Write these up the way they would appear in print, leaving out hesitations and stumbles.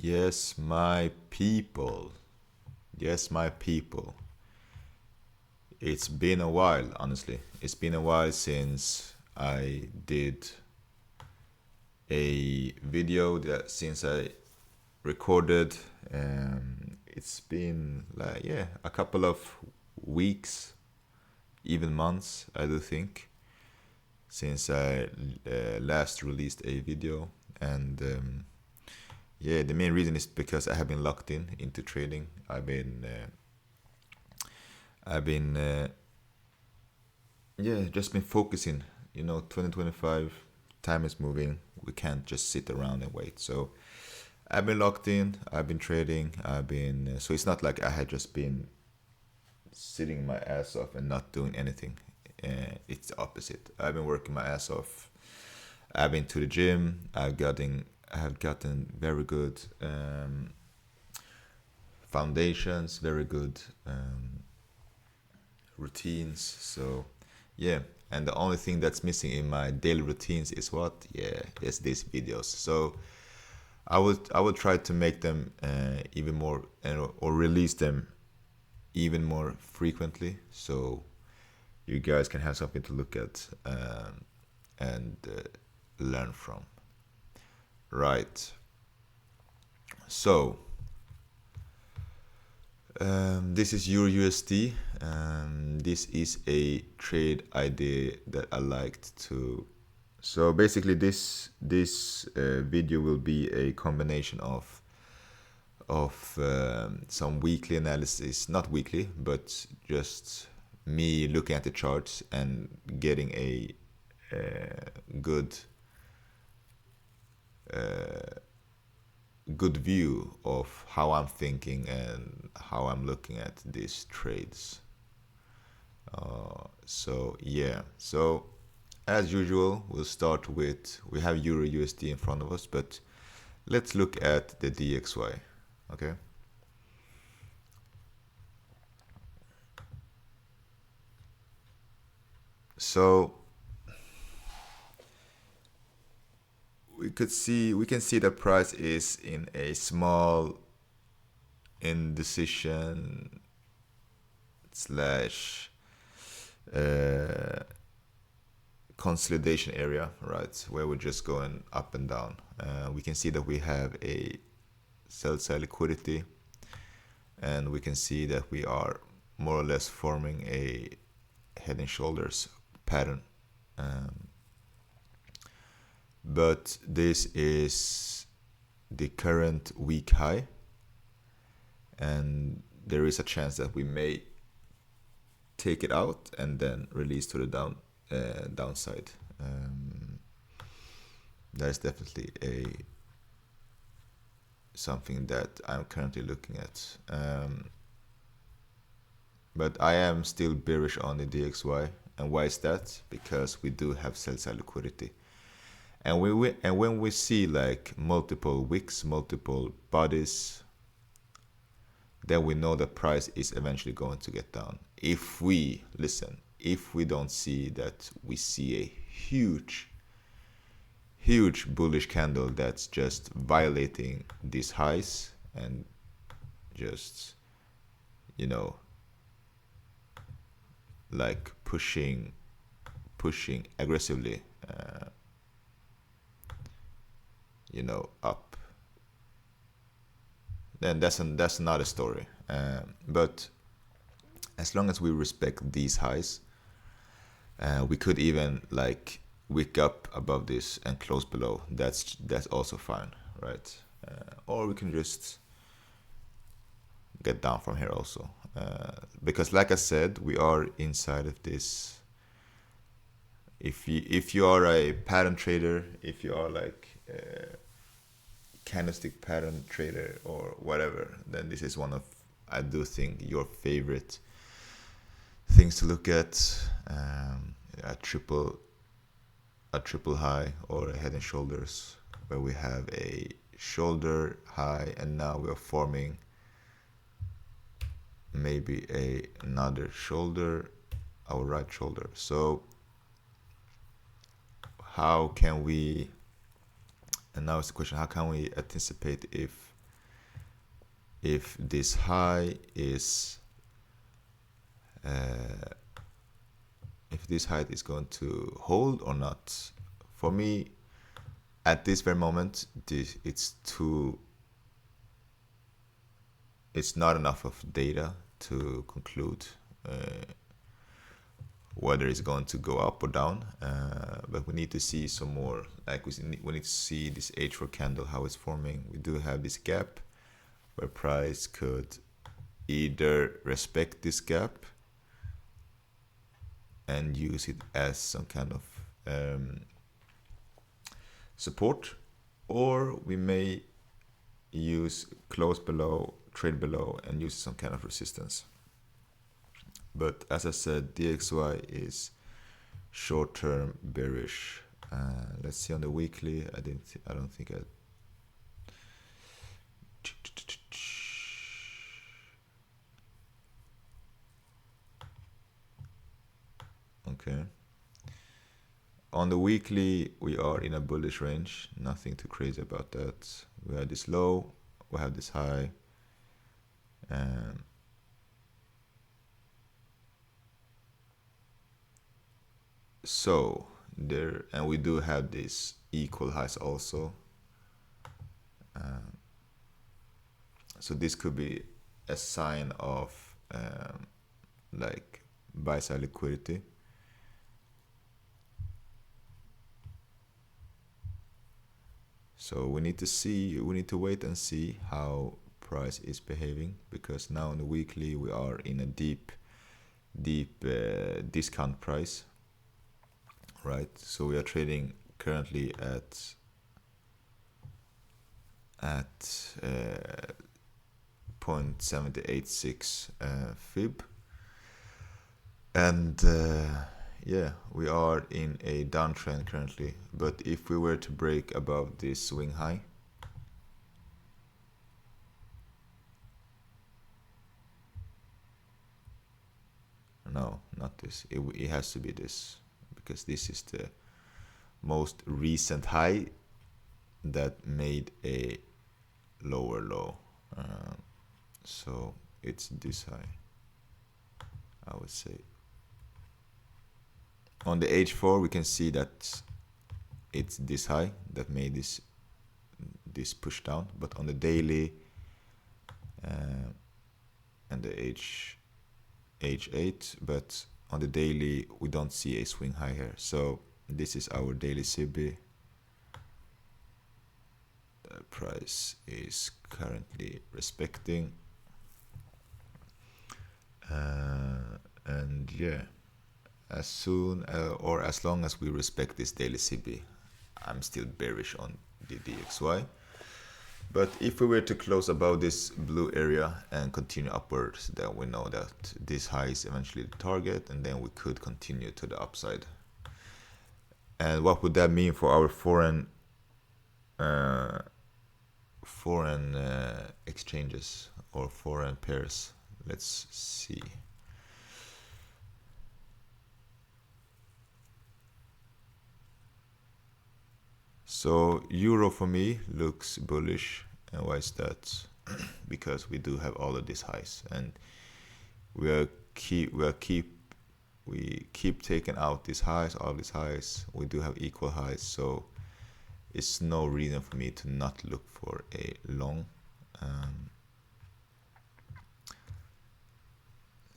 Yes, my people. Yes, my people. It's been a while, honestly. It's been a while since I did a video that since I recorded. It's been like a couple of weeks, even months, I do think, since I last released a video, and the main reason is because I have been locked in into trading. I've been just been focusing. 2025, time is moving. We can't just sit around and wait. So I've been locked in. I've been trading. So it's not like I had just been sitting my ass off and not doing anything. It's the opposite. I've been working my ass off. I've been to the gym. I have gotten very good foundations, very good routines. So yeah, and the only thing that's missing in my daily routines is what? Yeah, is these videos. So I would try to make them even more or release them even more frequently, so you guys can have something to look at and learn from. Right. So this is Euro USD. This is a trade idea that I liked to. So basically, this video will be a combination of some weekly analysis, not weekly, but just me looking at the charts and getting a good good view of how I'm thinking and how I'm looking at these trades. So yeah, so as usual, we'll start with we have Euro USD in front of us, but let's look at the DXY. Okay. So we can see the price is in a small indecision slash consolidation area, right, where we're just going up and down. We can see that we have a sell side liquidity, and we can see that we are more or less forming a head and shoulders pattern. But this is the current week high, and there is a chance that we may take it out and then release to the downside. That is definitely a something that I'm currently looking at. But I am still bearish on the DXY, and why is that? Because we do have sell side liquidity, and when we see like multiple wicks, multiple bodies, then we know the price is eventually going to get down. If we don't see that, we see a huge bullish candle that's just violating these highs and just like pushing aggressively up, then that's not a story. But as long as we respect these highs, we could even like wick up above this and close below. That's also fine, right? Or we can just get down from here also, because like I said, we are inside of this. If you are a pattern trader, if you are like candlestick pattern trader or whatever, then this is one of, I do think, your favorite things to look at. A triple high or a head and shoulders, where we have a shoulder high and now we are forming maybe another shoulder, our right shoulder. So how can we, and now it's the question, how can we anticipate if if this high is if this height is going to hold or not. For me, at this very moment, it's not enough of data to conclude whether it's going to go up or down, but we need to see some more. Like we need to see this H4 candle, how it's forming. We do have this gap where price could either respect this gap and use it as some kind of support, or we may use close below, trade below, and use some kind of resistance. But as I said, DXY is short-term bearish. Let's see on the weekly. I don't think I. Okay. On the weekly, we are in a bullish range. Nothing too crazy about that. We have this low, we have this high. So there, and we do have this equal highs also. So this could be a sign of like buy side liquidity. So we need to wait and see how price is behaving, because now on the weekly we are in a deep discount price, right? So we are trading currently at 0.786 fib, and yeah, we are in a downtrend currently. But if we were to break above this swing high, no, not this, it has to be this, because this is the most recent high that made a lower low. So it's this high, I would say. On the H4 we can see that it's this high that made this push down, but on the daily and the H8, but on the daily we don't see a swing high here. So this is our daily CB. The price is currently respecting, and yeah, as soon or as long as we respect this daily CB, I'm still bearish on the DXY. But if we were to close above this blue area and continue upwards, then we know that this high is eventually the target, and then we could continue to the upside. And what would that mean for our foreign exchanges or foreign pairs? Let's see. So euro for me looks bullish, and why is that? Because we do have all of these highs, and we keep taking out these highs, all these highs. We do have equal highs, so it's no reason for me to not look for a long.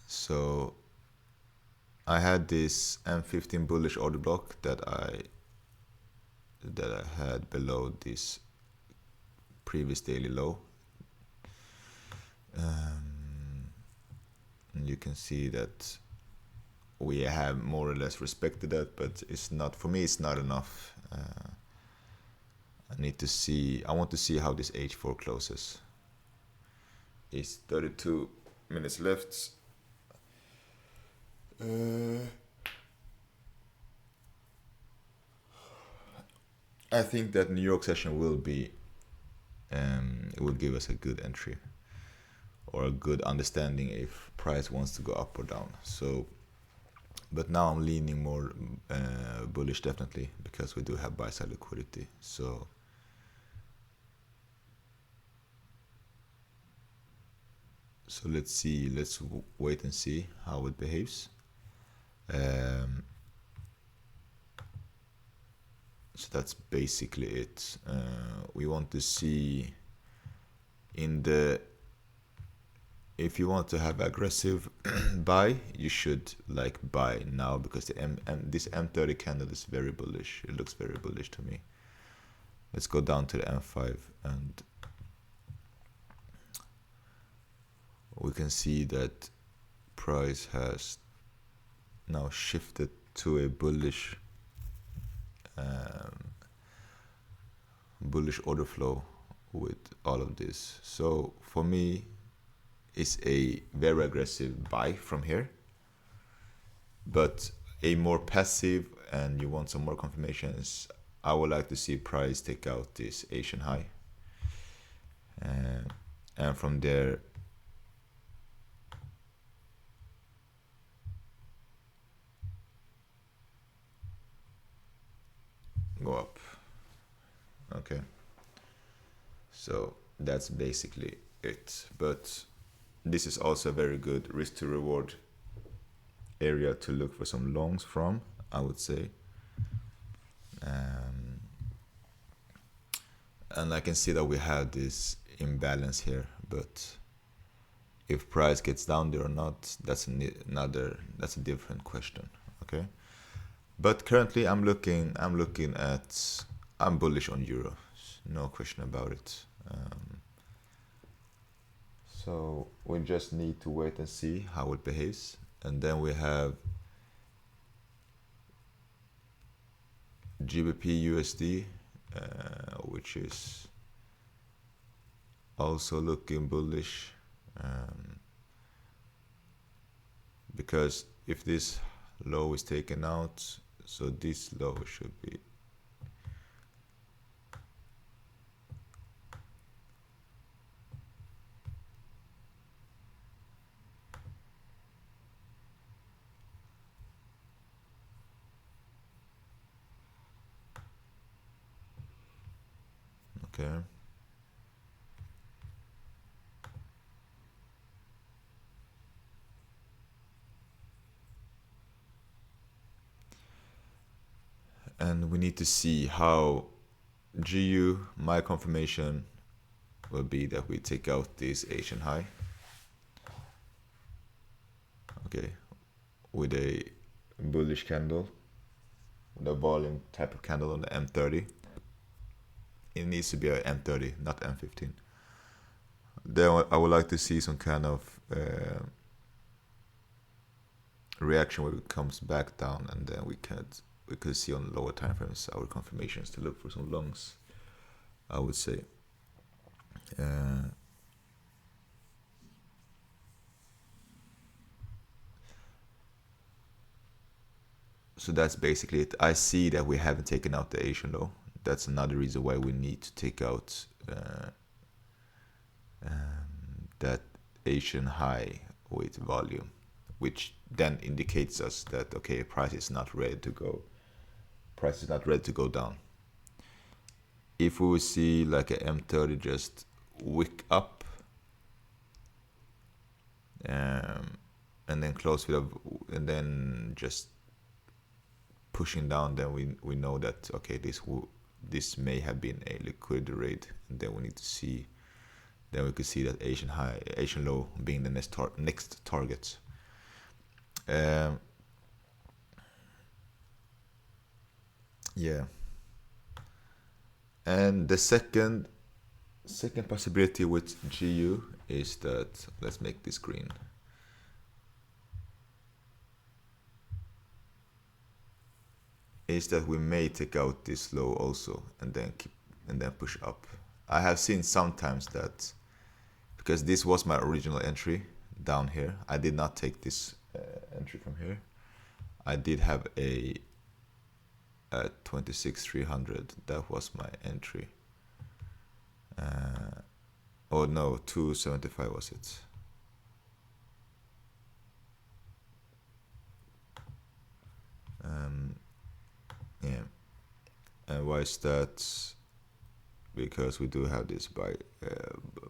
So I had this M15 bullish order block that I had below this previous daily low, and you can see that we have more or less respected that, but it's not, for me it's not enough. I want to see how this H4 closes. It's 32 minutes left. I think that New York session will be it will give us a good entry or a good understanding if price wants to go up or down. So, but now I'm leaning more bullish, definitely, because we do have buy side liquidity. So So let's see, wait and see how it behaves. Um, so that's basically it. We want to see in the, if you want to have aggressive buy, you should like buy now, because the this M30 candle is very bullish. It looks very bullish to me. Let's go down to the M5 and we can see that price has now shifted to a bullish bullish order flow with all of this. So for me, it's a very aggressive buy from here, but a more passive, and you want some more confirmations, I would like to see price take out this Asian high, and from there go up. Okay, so that's basically it. But this is also a very good risk to reward area to look for some longs from, I would say. And I can see that we have this imbalance here, but if price gets down there or not, that's a different question. Okay, but currently I'm looking at, I'm bullish on euro, no question about it. So we just need to wait and see how it behaves, and then we have GBP USD, which is also looking bullish, because if this low is taken out, so this low should be okay. And we need to see how GU, my confirmation will be that we take out this Asian high, okay, with a bullish candle, with a volume type of candle on the M30. It needs to be a M30, not M15. Then I would like to see some kind of reaction where it comes back down, and then we could see on lower time frames our confirmations to look for some longs, I would say. So that's basically it. I see that we haven't taken out the Asian low. That's another reason why we need to take out that Asian high with volume, which then indicates us that okay, price is not ready to go. Price is not ready to go down. If we will see like a M30 just wick up, and then close with and then just pushing down, then we know that okay, this may have been a liquidity raid, and then we need to see. Then we could see that Asian low being the next target. Yeah. And the second possibility with GU is that, let's make this green. Is that we may take out this low also and then push up. I have seen sometimes that, because this was my original entry down here, I did not take this entry from here. I did have a at 26,300. That was my entry. Oh no, 275 was it. Yeah. And why is that? Because we do have this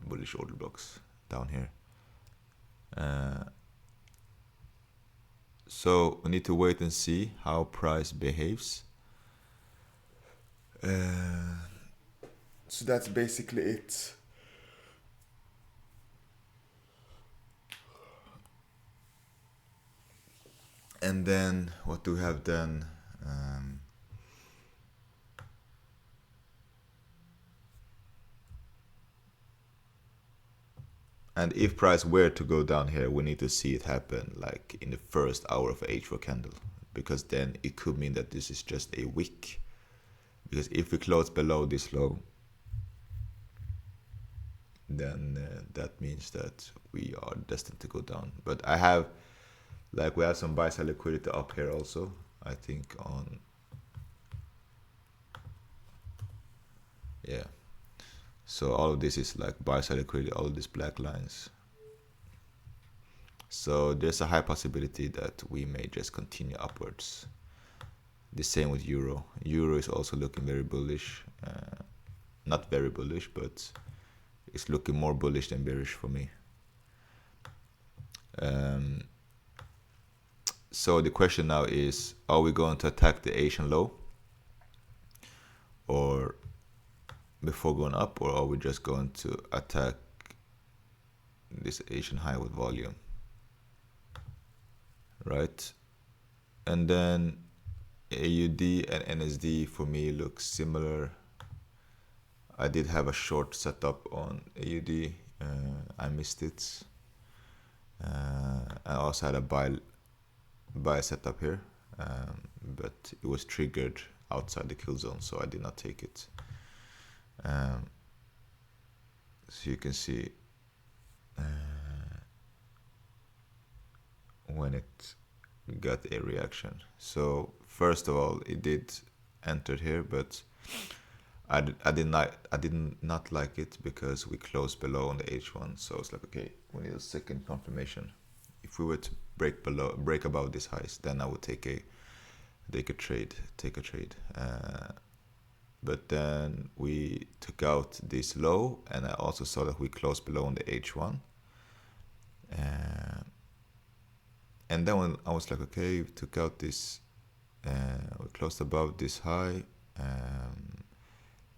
bullish order blocks down here. Uh, so we need to wait and see how price behaves. So that's basically it. And then what do we have then? Um, and if price were to go down here, we need to see it happen like in the first hour of a H4 candle, because then it could mean that this is just a wick. Because if we close below this low, then that means that we are destined to go down. But I have, like, we have some buy side liquidity up here also. I think on, yeah. So all of this is like buy side liquidity, all of these black lines. So there's a high possibility that we may just continue upwards. The same with euro. Euro is also looking very bullish. Not very bullish, but it's looking more bullish than bearish for me. So the question now is, are we going to attack the Asian low or before going up, or are we just going to attack this Asian high with volume, right? And then AUD and NSD for me look similar. I did have a short setup on AUD. I missed it. I also had a buy setup here, but it was triggered outside the kill zone, so I did not take it. So you can see when it got a reaction. So first of all, it did enter here, but I did not like it because we closed below on the H1. So it's like, okay, we need a second confirmation. If we were to break above these highs, then I would take a trade. But then we took out this low, and I also saw that we closed below on the H1. And then when I was like, okay, we took out this, we closed above this high.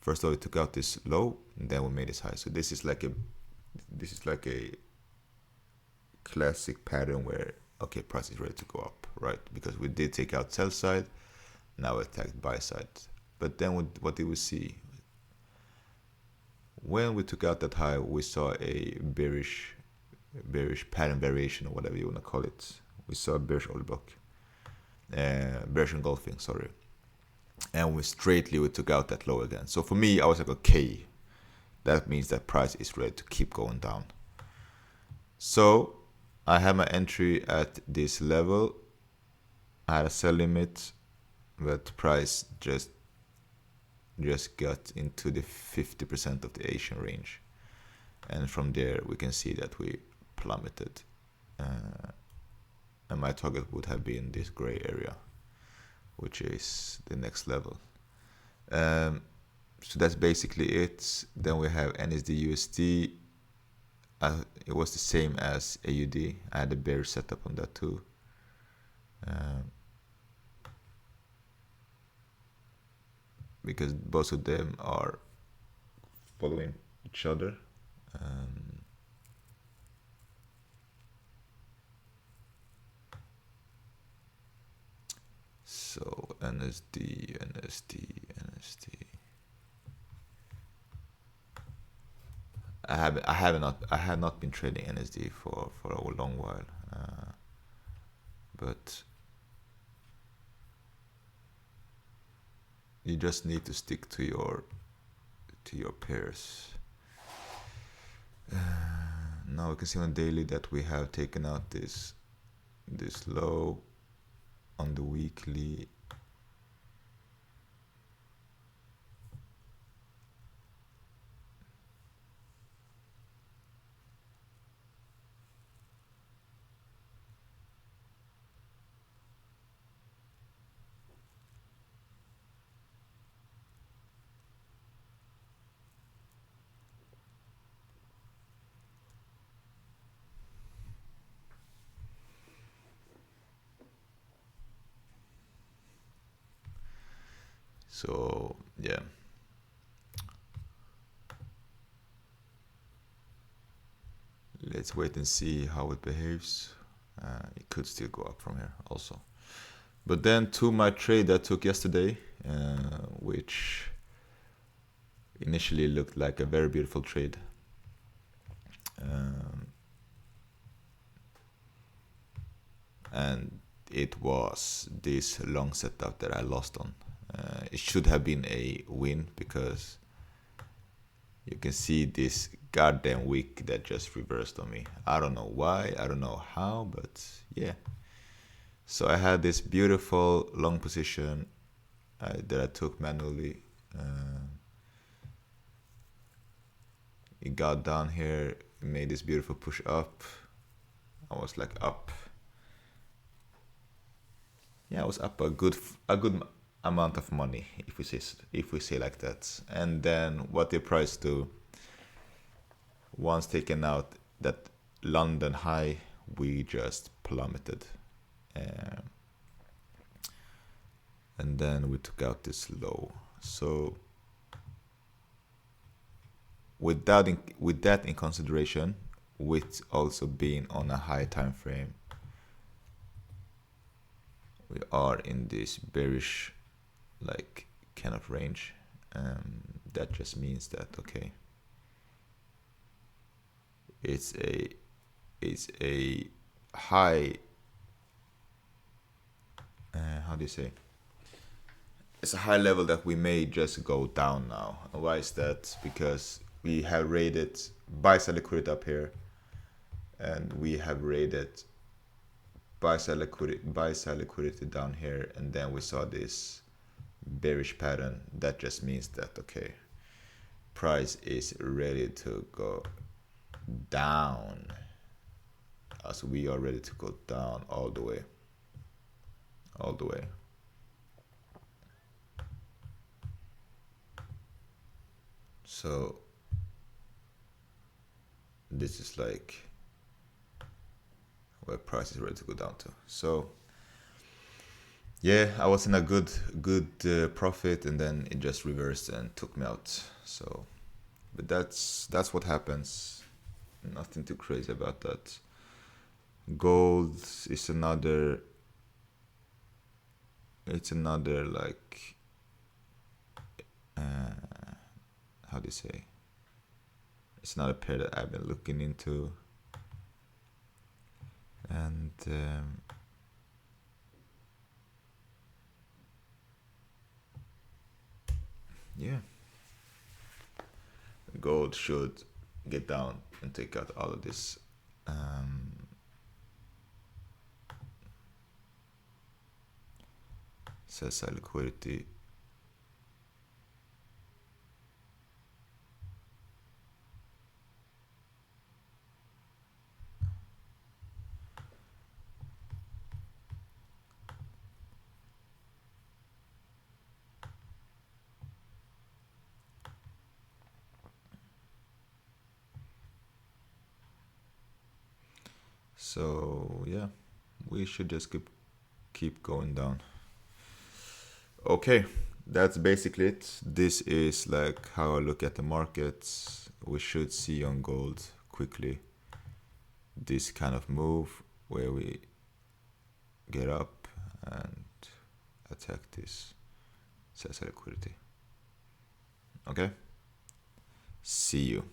First of all, we took out this low, and then we made this high. So this is like a classic pattern where, okay, price is ready to go up, right? Because we did take out sell side, now attacked buy side. But then what did we see? When we took out that high, we saw a bearish pattern variation, or whatever you want to call it. We saw a bearish order block, bearish engulfing, sorry. And we took out that low again. So for me, I was like, okay, that means that price is ready to keep going down. So I had my entry at this level. I had a sell limit, but price just got into the 50% of the Asian range, and from there we can see that we plummeted, and my target would have been this gray area, which is the next level. So that's basically it. Then we have NSD USD. It was the same as AUD. I had a bearish setup on that too. Because both of them are following each other. So NSD. I have not been trading NSD for a long while, but you just need to stick to your pairs. Now we can see on daily that we have taken out this low on the weekly. So yeah, let's wait and see how it behaves. It could still go up from here also. But then to my trade that took yesterday, which initially looked like a very beautiful trade. Um, and it was this long setup that I lost on. It should have been a win because you can see this goddamn wick that just reversed on me. I don't know why, I don't know how, but yeah. So I had this beautiful long position that I took manually. It got down here, it made this beautiful push up. I was like up. Yeah, I was up a good amount of money if we say like that. And then what the price do? Once taken out that London high, we just plummeted. Um, and then we took out this low. So with that in consideration, with also being on a high time frame, we are in this bearish like kind of range. That just means that okay, it's a high. How do you say? It's a high level that we may just go down now. Why is that? Because we have rated buy sell liquidity up here, and we have rated buy sell liquidity down here, and then we saw this bearish pattern. That just means that okay, price is ready to go down, as we are ready to go down all the way, all the way. So this is like where price is ready to go down to. So yeah, I was in a good profit, and then it just reversed and took me out. So, but that's what happens. Nothing too crazy about that. Gold is another. It's another like. How do you say? It's not a pair that I've been looking into, and yeah, gold should get down and take out all of this sell side liquidity. So yeah, we should just keep going down. Okay, that's basically it. This is like how I look at the markets. We should see on gold quickly this kind of move where we get up and attack this sell side liquidity. Okay, see you.